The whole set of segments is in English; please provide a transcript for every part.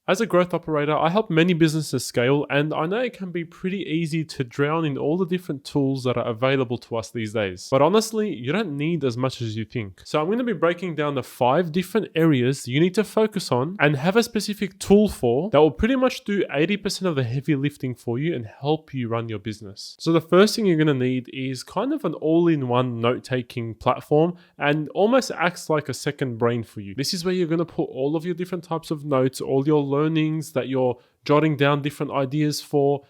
As a growth operator, I help many businesses scale, and I know it can be pretty easy to drown in all the different tools that are available to us these days. But honestly, you don't need as much as you think. So I'm going to be breaking down the 5 different areas you need to focus on and have a specific tool for that will pretty much do 80% of the heavy lifting for you and help you run your business. So the first thing you're going to need is kind of an all-in-one note-taking platform, and almost acts like a second brain for you. This is where you're going to put all of your different types of notes, all your learnings that you're jotting down different ideas for.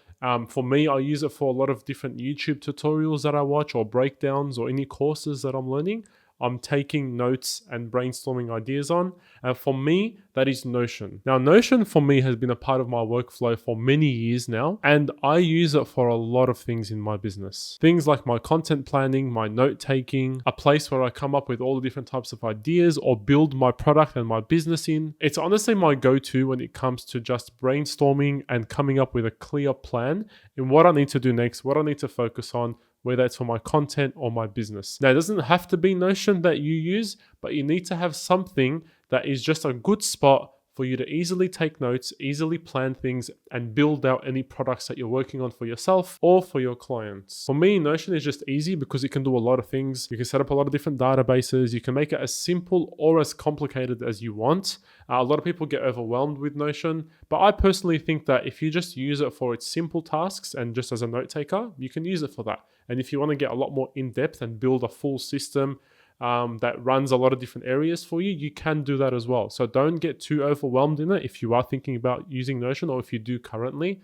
For me, I use it for a lot of different YouTube tutorials that I watch, or breakdowns, or any courses that I'm learning. I'm taking notes and brainstorming ideas on. And for me, that is Notion. Now, Notion for me has been a part of my workflow for many years now, and I use it for a lot of things in my business. Things like my content planning, my note taking, a place where I come up with all the different types of ideas or build my product and my business in. It's honestly my go-to when it comes to just brainstorming and coming up with a clear plan in what I need to do next, what I need to focus on, whether it's for my content or my business. Now, it doesn't have to be Notion that you use, but you need to have something that is just a good spot for you to easily take notes, easily plan things, and build out any products that you're working on for yourself or for your clients. For me, Notion is just easy because it can do a lot of things. You can set up a lot of different databases. You can make it as simple or as complicated as you want. A lot of people get overwhelmed with Notion, but I personally think that if you just use it for its simple tasks and just as a note taker, you can use it for that. And if you want to get a lot more in depth and build a full system that runs a lot of different areas for you, you can do that as well. So don't get too overwhelmed in it if you are thinking about using Notion, or if you do currently,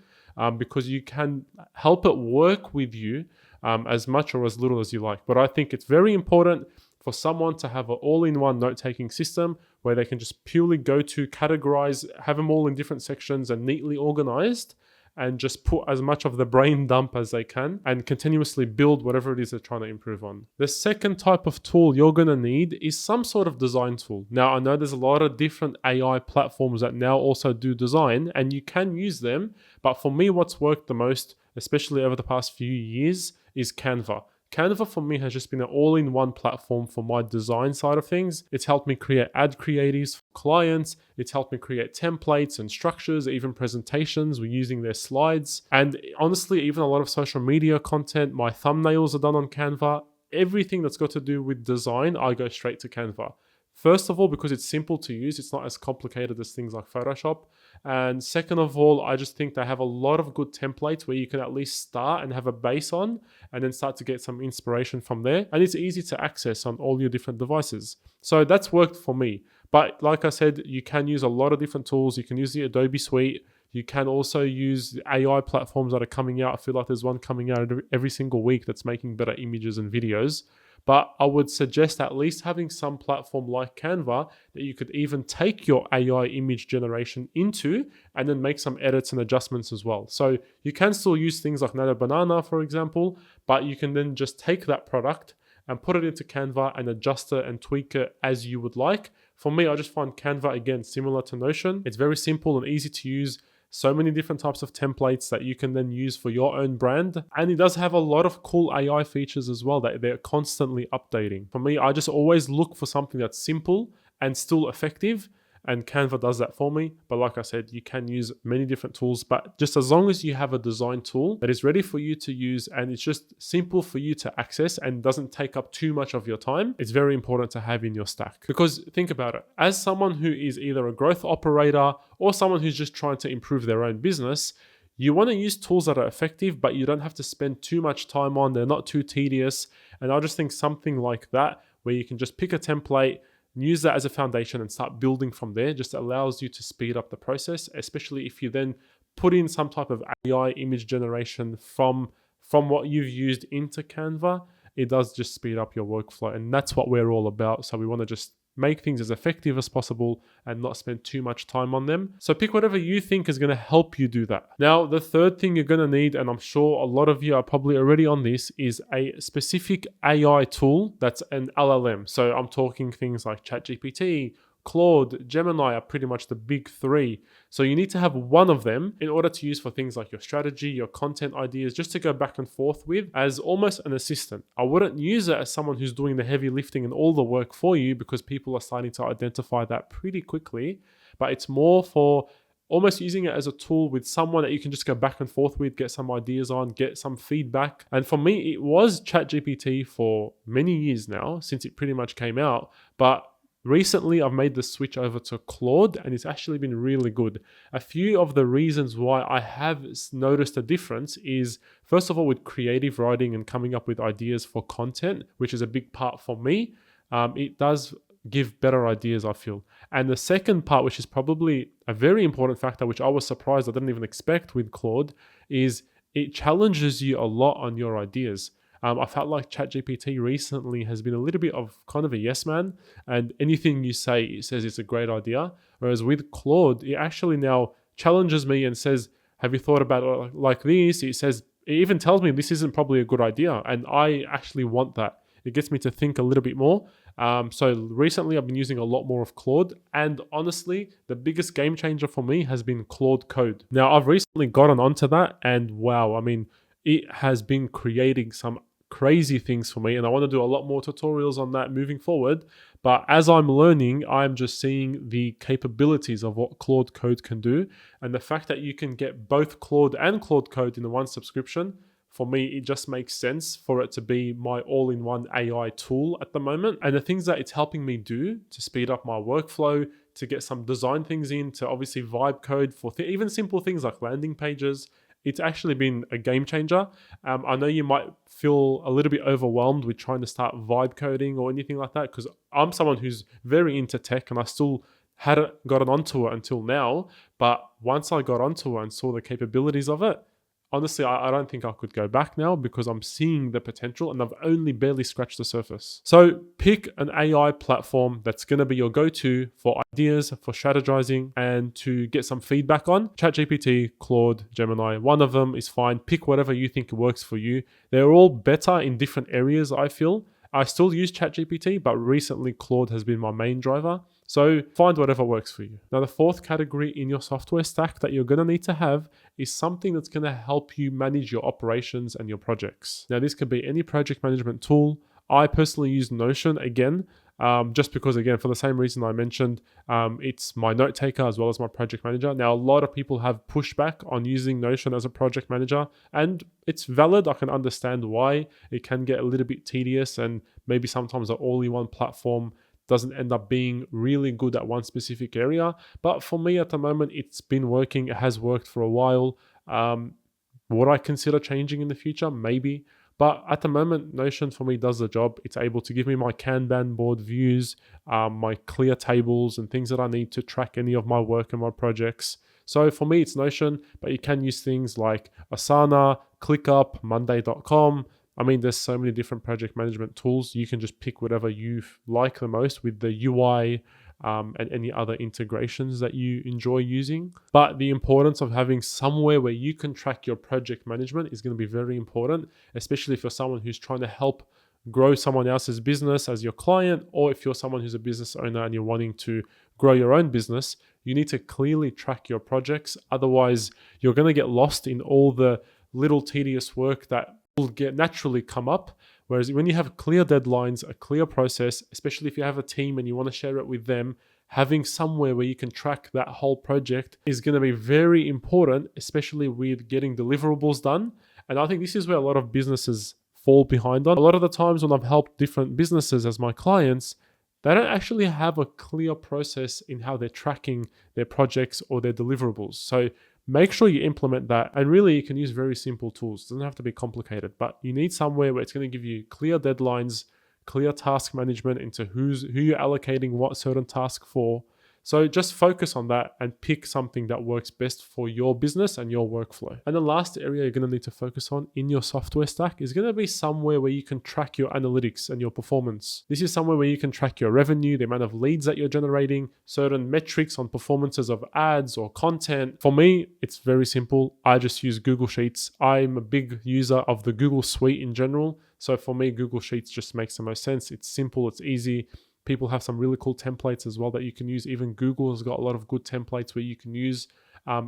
because you can help it work with you as much or as little as you like. But I think it's very important for someone to have an all-in-one note-taking system where they can just purely go to, categorize, have them all in different sections and neatly organized, and just put as much of the brain dump as they can and continuously build whatever it is they're trying to improve on. The second type of tool you're going to need is some sort of design tool. Now, I know there's a lot of different AI platforms that now also do design, and you can use them, but for me, what's worked the most, especially over the past few years, is Canva. Canva for me has just been an all-in-one platform for my design side of things. It's helped me create ad creatives for clients. It's helped me create templates and structures, even presentations. We're using their slides. And honestly, even a lot of social media content, my thumbnails are done on Canva. Everything that's got to do with design, I go straight to Canva. First of all, because it's simple to use, it's not as complicated as things like Photoshop. And second of all, I just think they have a lot of good templates where you can at least start and have a base on, and then start to get some inspiration from there. And it's easy to access on all your different devices. So that's worked for me. But like I said, you can use a lot of different tools. You can use the Adobe Suite. You can also use the AI platforms that are coming out. I feel like there's one coming out every single week that's making better images and videos. But I would suggest at least having some platform like Canva that you could even take your AI image generation into and then make some edits and adjustments as well. So you can still use things like Nano Banana, for example, but you can then just take that product and put it into Canva and adjust it and tweak it as you would like. For me, I just find Canva, again, similar to Notion. It's very simple and easy to use. So many different types of templates that you can then use for your own brand. And it does have a lot of cool AI features as well that they're constantly updating. For me, I just always look for something that's simple and still effective. And Canva does that for me. But like I said, you can use many different tools, but just as long as you have a design tool that is ready for you to use and it's just simple for you to access and doesn't take up too much of your time, it's very important to have in your stack. Because think about it, as someone who is either a growth operator or someone who's just trying to improve their own business, you want to use tools that are effective, but you don't have to spend too much time on. They're not too tedious. And I just think something like that, where you can just pick a template, use that as a foundation and start building from there, just allows you to speed up the process, especially if you then put in some type of AI image generation from what you've used into Canva. It does just speed up your workflow, and that's what we're all about. So we want to just make things as effective as possible and not spend too much time on them. So pick whatever you think is going to help you do that. Now, the third thing you're going to need, and I'm sure a lot of you are probably already on this, is a specific AI tool that's an LLM. So I'm talking things like ChatGPT, Claude, Gemini are pretty much the big three. So you need to have one of them in order to use for things like your strategy, your content ideas, just to go back and forth with as almost an assistant. I wouldn't use it as someone who's doing the heavy lifting and all the work for you, because people are starting to identify that pretty quickly. But it's more for almost using it as a tool with someone that you can just go back and forth with, get some ideas on, get some feedback. And for me, it was ChatGPT for many years now, since it pretty much came out. But recently, I've made the switch over to Claude, and it's actually been really good. A few of the reasons why I have noticed a difference is, first of all, with creative writing and coming up with ideas for content, which is a big part for me. It does give better ideas, I feel. And the second part, which is probably a very important factor, which I was surprised I didn't even expect with Claude, is it challenges you a lot on your ideas. I felt like ChatGPT recently has been a little bit of kind of a yes man, and anything you say, it says it's a great idea. Whereas with Claude, it actually now challenges me and says, have you thought about it like this? It even tells me this isn't probably a good idea, and I actually want that. It gets me to think a little bit more. So recently I've been using a lot more of Claude, and honestly, the biggest game changer for me has been Claude Code. Now, I've recently gotten onto that, and wow, I mean, it has been creating some crazy things for me, and I want to do a lot more tutorials on that moving forward. But as I'm learning, I'm just seeing the capabilities of what Claude Code can do, and the fact that you can get both Claude and Claude Code in the one subscription. For me, it just makes sense for it to be my all-in-one AI tool at the moment. And the things that it's helping me do to speed up my workflow, to get some design things in, to obviously vibe code for even simple things like landing pages, it's actually been a game changer. I know you might feel a little bit overwhelmed with trying to start vibe coding or anything like that, because I'm someone who's very into tech and I still hadn't gotten onto it until now. But once I got onto it and saw the capabilities of it, honestly, I don't think I could go back now, because I'm seeing the potential and I've only barely scratched the surface. So pick an AI platform that's going to be your go-to for ideas, for strategizing, and to get some feedback on. ChatGPT, Claude, Gemini, one of them is fine. Pick whatever you think works for you. They're all better in different areas, I feel. I still use ChatGPT, but recently Claude has been my main driver. So find whatever works for you. Now, the fourth category in your software stack that you're going to need to have is something that's going to help you manage your operations and your projects. Now, this could be any project management tool. I personally use Notion again, just because, again, for the same reason I mentioned, it's my note taker as well as my project manager. Now, a lot of people have pushback on using Notion as a project manager, and it's valid. I can understand why. It can get a little bit tedious, and maybe sometimes an all-in-one platform doesn't end up being really good at one specific area. But for me at the moment, it's been working. It has worked for a while. Would I consider changing in the future? Maybe. But at the moment, Notion for me does the job. It's able to give me my Kanban board views, my clear tables and things that I need to track any of my work and my projects. So for me, it's Notion, but you can use things like Asana, ClickUp, Monday.com. I mean, there's so many different project management tools. You can just pick whatever you like the most with the UI and any other integrations that you enjoy using. But the importance of having somewhere where you can track your project management is going to be very important, especially if you're someone who's trying to help grow someone else's business as your client, or if you're someone who's a business owner and you're wanting to grow your own business. You need to clearly track your projects. Otherwise, you're going to get lost in all the little tedious work that will naturally come up. Whereas when you have clear deadlines, a clear process, especially if you have a team and you want to share it with them, having somewhere where you can track that whole project is going to be very important, especially with getting deliverables done. And I think this is where a lot of businesses fall behind on. A lot of the times when I've helped different businesses as my clients, they don't actually have a clear process in how they're tracking their projects or their deliverables. So make sure you implement that. And really, you can use very simple tools. It doesn't have to be complicated, but you need somewhere where it's going to give you clear deadlines, clear task management into who you're allocating what certain task for. So just focus on that and pick something that works best for your business and your workflow. And the last area you're going to need to focus on in your software stack is going to be somewhere where you can track your analytics and your performance. This is somewhere where you can track your revenue, the amount of leads that you're generating, certain metrics on performances of ads or content. For me, it's very simple. I just use Google Sheets. I'm a big user of the Google Suite in general. So for me, Google Sheets just makes the most sense. It's simple, it's easy. People have some really cool templates as well that you can use. Even Google has got a lot of good templates where you can use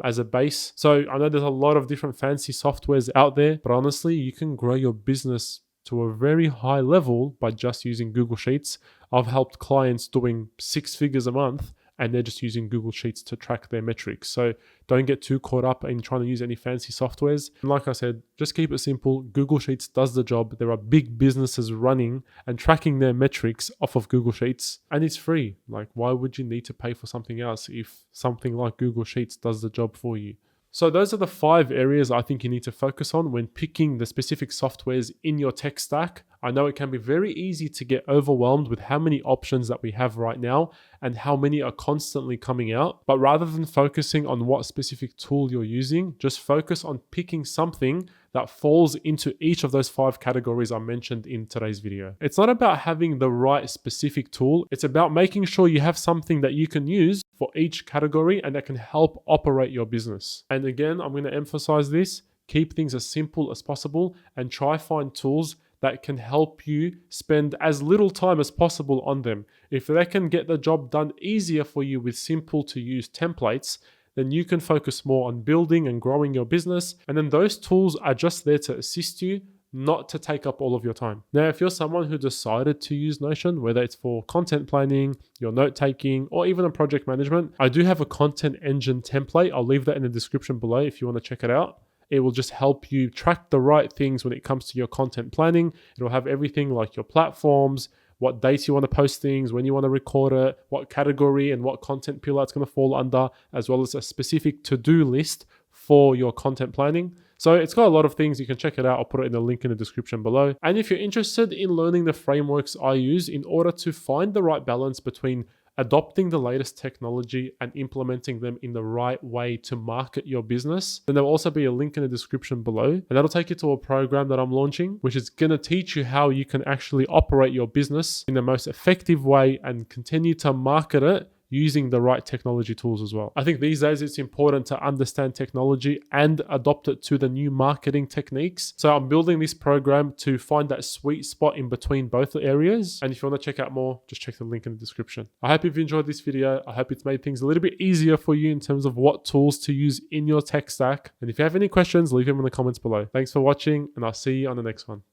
as a base. So I know there's a lot of different fancy softwares out there, but honestly, you can grow your business to a very high level by just using Google Sheets. I've helped clients doing 6 figures a month and they're just using Google Sheets to track their metrics. So don't get too caught up in trying to use any fancy softwares. And like I said, just keep it simple. Google Sheets does the job. There are big businesses running and tracking their metrics off of Google Sheets, and it's free. Like, why would you need to pay for something else if something like Google Sheets does the job for you? So those are the 5 areas I think you need to focus on when picking the specific softwares in your tech stack. I know it can be very easy to get overwhelmed with how many options that we have right now and how many are constantly coming out. But rather than focusing on what specific tool you're using, just focus on picking something that falls into each of those 5 categories I mentioned in today's video. It's not about having the right specific tool. It's about making sure you have something that you can use for each category and that can help operate your business. And again, I'm going to emphasize this: keep things as simple as possible and try find tools that can help you spend as little time as possible on them. If they can get the job done easier for you with simple to use templates, then you can focus more on building and growing your business. And then those tools are just there to assist you, not to take up all of your time. Now, if you're someone who decided to use Notion, whether it's for content planning, your note taking, or even a project management, I do have a content engine template. I'll leave that in the description below if you want to check it out. It will just help you track the right things when it comes to your content planning. It'll have everything like your platforms, what dates you want to post things, when you want to record it, what category and what content pillar it's going to fall under, as well as a specific to-do list for your content planning. So it's got a lot of things. You can check it out. I'll put it in the link in the description below. And if you're interested in learning the frameworks I use in order to find the right balance between adopting the latest technology and implementing them in the right way to market your business, then there'll also be a link in the description below, and that'll take you to a program that I'm launching, which is going to teach you how you can actually operate your business in the most effective way and continue to market it using the right technology tools as well. I think these days it's important to understand technology and adopt it to the new marketing techniques. So I'm building this program to find that sweet spot in between both areas. And if you want to check out more, just check the link in the description. I hope you've enjoyed this video. I hope it's made things a little bit easier for you in terms of what tools to use in your tech stack. And if you have any questions, leave them in the comments below. Thanks for watching, and I'll see you on the next one.